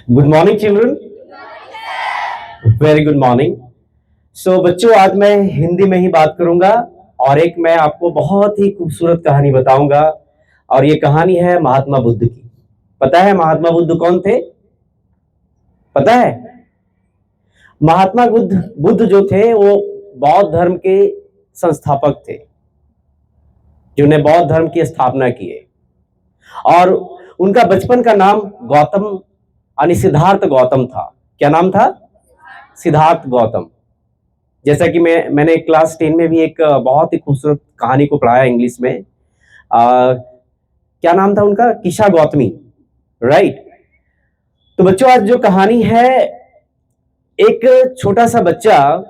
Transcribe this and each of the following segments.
Good morning children. Very good morning. So बच्चों, आज मैं हिंदी में ही बात करूंगा और एक मैं आपको बहुत ही खूबसूरत कहानी बताऊंगा। और ये कहानी है महात्मा बुद्ध की। पता है महात्मा बुद्ध कौन थे? पता है? महात्मा बुद्ध बुद्ध जो थे वो बौद्ध धर्म के संस्थापक थे, जिन्होंने बौद्ध धर्म की स्थापना की है। और उनका बचपन का नाम गौतम यानी सिद्धार्थ गौतम था। क्या नाम था? सिद्धार्थ गौतम। जैसा कि मैंने क्लास 10 में भी एक बहुत ही खूबसूरत कहानी को पढ़ाया इंग्लिश में। क्या नाम था उनका? कीशा गौतमी, राइट। तो बच्चों, आज जो कहानी है, एक छोटा सा बच्चा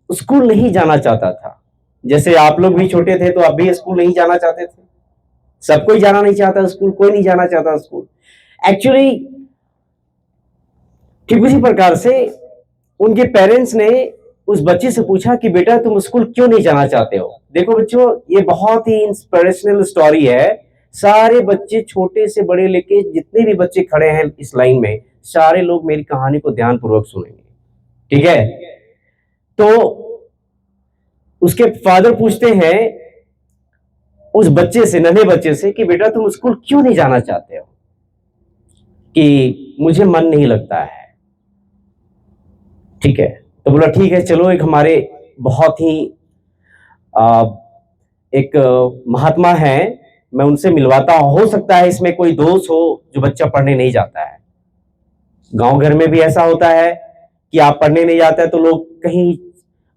स्कूल नहीं जाना चाहता था। जैसे आप लोग भी छोटे थे तो आप भी स्कूल नहीं जाना चाहते थे। सब कोई जाना नहीं चाहता स्कूल, कोई नहीं जाना चाहता स्कूल एक्चुअली। ठीक उसी प्रकार से उनके पेरेंट्स ने उस बच्चे से पूछा कि बेटा तुम स्कूल क्यों नहीं जाना चाहते हो। देखो बच्चों, ये बहुत ही इंस्पिरेशनल स्टोरी है। सारे बच्चे, छोटे से बड़े लेके जितने भी बच्चे खड़े हैं इस लाइन में, सारे लोग मेरी कहानी को ध्यानपूर्वक सुनेंगे, ठीक है? तो उसके फादर पूछते हैं उस बच्चे से, नन्हे बच्चे से, कि बेटा तुम स्कूल क्यों नहीं जाना चाहते हो? कि मुझे मन नहीं लगता है। ठीक है, तो बोला ठीक है, चलो एक हमारे बहुत ही एक महात्मा है, मैं उनसे मिलवाता हूं। हो सकता है इसमें कोई दोष हो जो बच्चा पढ़ने नहीं जाता है। गांव घर में भी ऐसा होता है कि आप पढ़ने नहीं जाते हैं तो लोग कहीं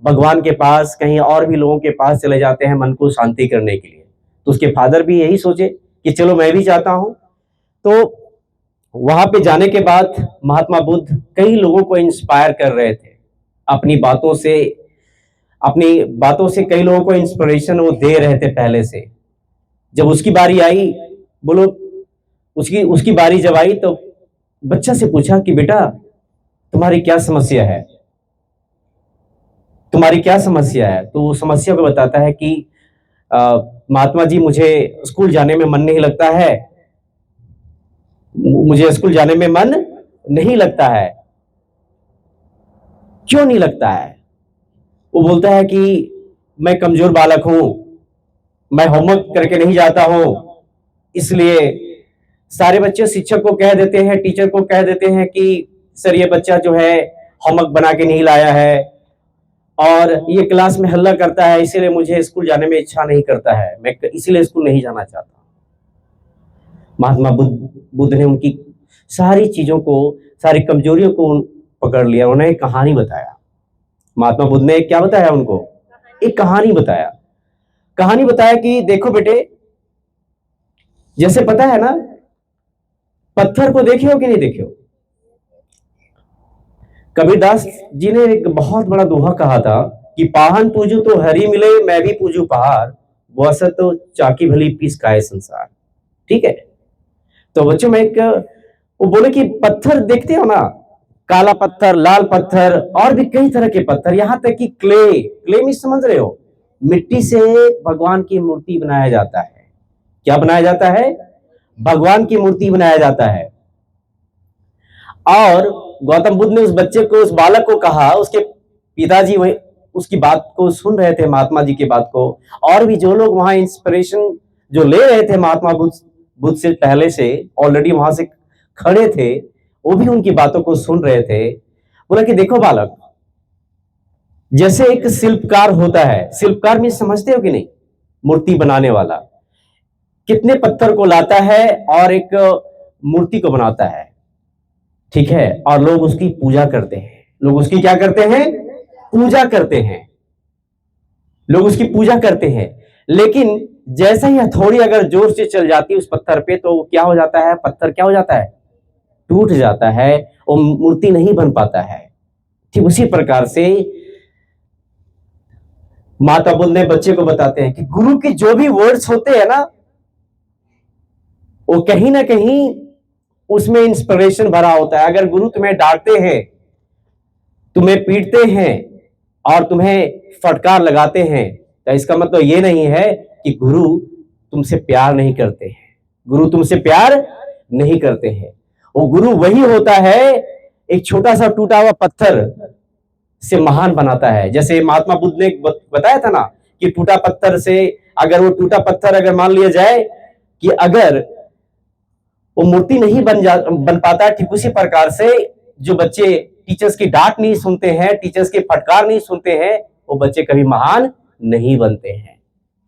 भगवान के पास, कहीं और भी लोगों के पास चले जाते हैं मन को शांति करने के लिए। तो उसके फादर भी यही सोचे कि चलो मैं भी जाता हूं। तो वहां पे जाने के बाद महात्मा बुद्ध कई लोगों को इंस्पायर कर रहे थे अपनी बातों से। कई लोगों को इंस्पिरेशन वो दे रहे थे पहले से। जब उसकी बारी आई, बोलो, उसकी बारी जब आई तो बच्चा से पूछा कि बेटा तुम्हारी क्या समस्या है? तुम्हारी क्या समस्या है? तो वो समस्या को बताता है कि महात्मा जी, मुझे स्कूल जाने में मन नहीं लगता है। मुझे स्कूल जाने में मन नहीं लगता है। क्यों नहीं लगता है? वो बोलता है कि मैं कमजोर बालक हूं, मैं होमवर्क करके नहीं जाता हूं, इसलिए सारे बच्चे शिक्षक को कह देते हैं, टीचर को कह देते हैं कि सर ये बच्चा जो है होमवर्क बना के नहीं लाया है और ये क्लास में हल्ला करता है, इसीलिए मुझे स्कूल जाने में इच्छा नहीं करता है, मैं इसीलिए स्कूल नहीं जाना चाहता। महात्मा बुद्ध ने उनकी सारी चीजों को, सारी कमजोरियों को पकड़ लिया। उन्हें एक कहानी बताया। महात्मा बुद्ध ने क्या बताया उनको? एक कहानी बताया। कहानी बताया कि देखो बेटे, जैसे पता है ना, पत्थर को देखे हो कि नहीं देखे हो? कबीरदास जी ने एक बहुत बड़ा दोहा कहा था कि पाहन पूजू तो हरी मिले, मैं भी पूजू पहाड़, वसत तो चाकी भली पीस खाए संसार। ठीक है? तो बच्चों में एक वो बोले कि पत्थर देखते हो ना, काला पत्थर, लाल पत्थर और भी कई तरह के पत्थर, यहां तक कि क्ले में समझ रहे हो, मिट्टी से भगवान की मूर्ति बनाया जाता है। क्या बनाया जाता है? भगवान की मूर्ति बनाया जाता है। और गौतम बुद्ध ने उस बच्चे को, उस बालक को कहा, उसके पिताजी वही उसकी बात को सुन रहे थे, महात्मा जी की बात को। और भी जो लोग वहां इंस्पिरेशन जो ले रहे थे महात्मा बुद्ध से, पहले से ऑलरेडी वहां से खड़े थे, वो भी उनकी बातों को सुन रहे थे। बोला कि देखो बालक, जैसे एक शिल्पकार होता है, शिल्पकार में समझते हो कि नहीं? मूर्ति बनाने वाला कितने पत्थर को लाता है और एक मूर्ति को बनाता है, ठीक है? और लोग उसकी पूजा करते हैं। लोग उसकी क्या करते हैं? पूजा करते हैं। लोग उसकी पूजा करते हैं। लेकिन जैसे ही हथौड़ी अगर जोर से चल जाती है उस पत्थर पे, तो क्या हो जाता है? पत्थर क्या हो जाता है? टूट जाता है, वो मूर्ति नहीं बन पाता है। ठीक उसी प्रकार से माता बुद्ध ने बच्चे को बताते हैं कि गुरु के जो भी वर्ड्स होते हैं ना, वो कहीं ना कहीं उसमें इंस्पिरेशन भरा होता है। अगर गुरु तुम्हें डांटते हैं, तुम्हें पीटते हैं और तुम्हें फटकार लगाते हैं, तो इसका मतलब ये नहीं है कि गुरु तुमसे प्यार नहीं करते हैं। गुरु तुमसे प्यार नहीं करते हैं। वो गुरु वही होता है, एक छोटा सा टूटा हुआ पत्थर से महान बनाता है। जैसे महात्मा बुद्ध ने बताया था ना कि टूटा पत्थर से, अगर वो टूटा पत्थर अगर मान लिया जाए कि अगर वो मूर्ति नहीं बन पाता, ठीक उसी प्रकार से जो बच्चे टीचर्स की डांट नहीं सुनते हैं, टीचर्स के फटकार नहीं सुनते हैं, वो बच्चे कभी महान नहीं बनते हैं।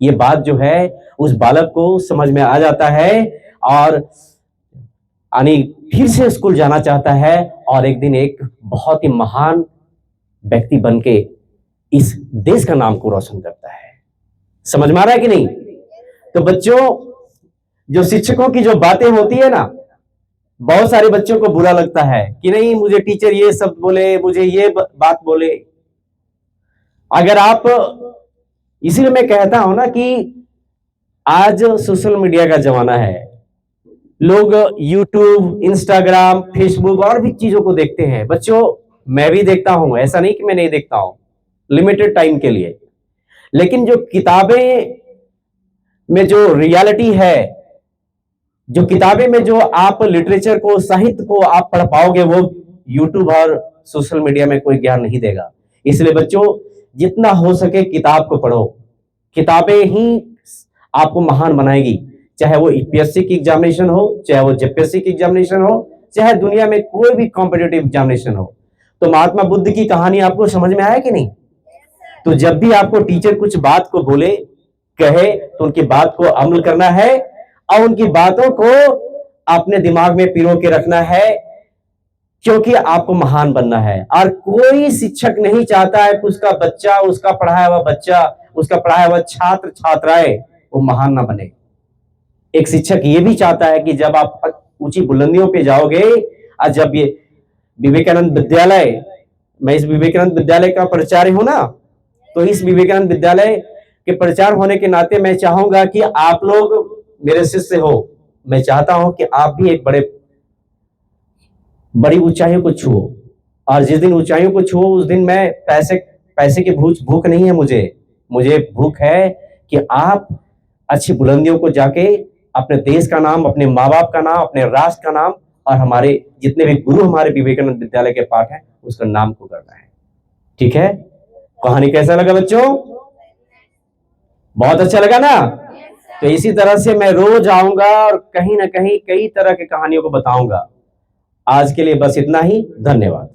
ये बात जो है उस बालक को समझ में आ जाता है और फिर से स्कूल जाना चाहता है और एक दिन एक बहुत ही महान व्यक्ति बनके इस देश का नाम को रोशन करता है। समझ में आ रहा है कि नहीं? तो बच्चों, जो शिक्षकों की जो बातें होती है ना, बहुत सारे बच्चों को बुरा लगता है कि नहीं मुझे टीचर ये सब बोले, मुझे ये बात बोले। अगर आप, इसीलिए मैं कहता हूं ना कि आज सोशल मीडिया का जमाना है, लोग यूट्यूब, इंस्टाग्राम, फेसबुक और भी चीजों को देखते हैं। बच्चों, मैं भी देखता हूं, ऐसा नहीं कि मैं नहीं देखता हूं, लिमिटेड टाइम के लिए। लेकिन जो किताबें में जो रियलिटी है, जो किताबें में जो आप लिटरेचर को, साहित्य को आप पढ़ पाओगे, वो यूट्यूब और सोशल मीडिया में कोई ज्ञान नहीं देगा। इसलिए बच्चों, जितना हो सके किताब को पढ़ो। किताबें ही आपको महान बनाएगी, चाहे वो यूपीएससी की एग्जामिनेशन हो, चाहे वो जेपीएससी की एग्जामिनेशन हो, चाहे दुनिया में कोई भी कॉम्पिटिटिव एग्जामिनेशन हो। तो महात्मा बुद्ध की कहानी आपको समझ में आया कि नहीं? तो जब भी आपको टीचर कुछ बात को बोले, कहे, तो उनकी बात को अमल करना है और उनकी बातों को अपने दिमाग में पिरो के रखना है, क्योंकि आपको महान बनना है। और कोई शिक्षक नहीं चाहता है कि उसका बच्चा, उसका पढ़ाया हुआ बच्चा, उसका पढ़ाया हुआ छात्र छात्राएं वो महान ना बने। एक शिक्षक ये भी चाहता है कि जब आप ऊंची बुलंदियों पे जाओगे, और जब ये विवेकानंद विद्यालय, मैं इस विवेकानंद विद्यालय का प्राचार्य हूं ना, तो इस विवेकानंद विद्यालय के प्राचार्य होने के नाते मैं चाहूंगा कि आप लोग मेरे शिष्य हो। मैं चाहता हूं कि आप भी एक बड़ी ऊंचाइयों को छुओ, और जिस दिन ऊंचाइयों को छुओ उस दिन मैं पैसे की भूख नहीं है, मुझे भूख है कि आप अच्छी बुलंदियों को जाके अपने देश का नाम, अपने माँ बाप का नाम, अपने राष्ट्र का नाम, और हमारे जितने भी गुरु हमारे विवेकानंद विद्यालय के पाठ है उसका नाम को करना है। ठीक है? कहानी कैसा लगा बच्चों? बहुत अच्छा लगा ना? तो इसी तरह से मैं रोज आऊंगा और कहीं ना कहीं कई तरह की कहानियों को बताऊंगा। आज के लिए बस इतना ही। धन्यवाद।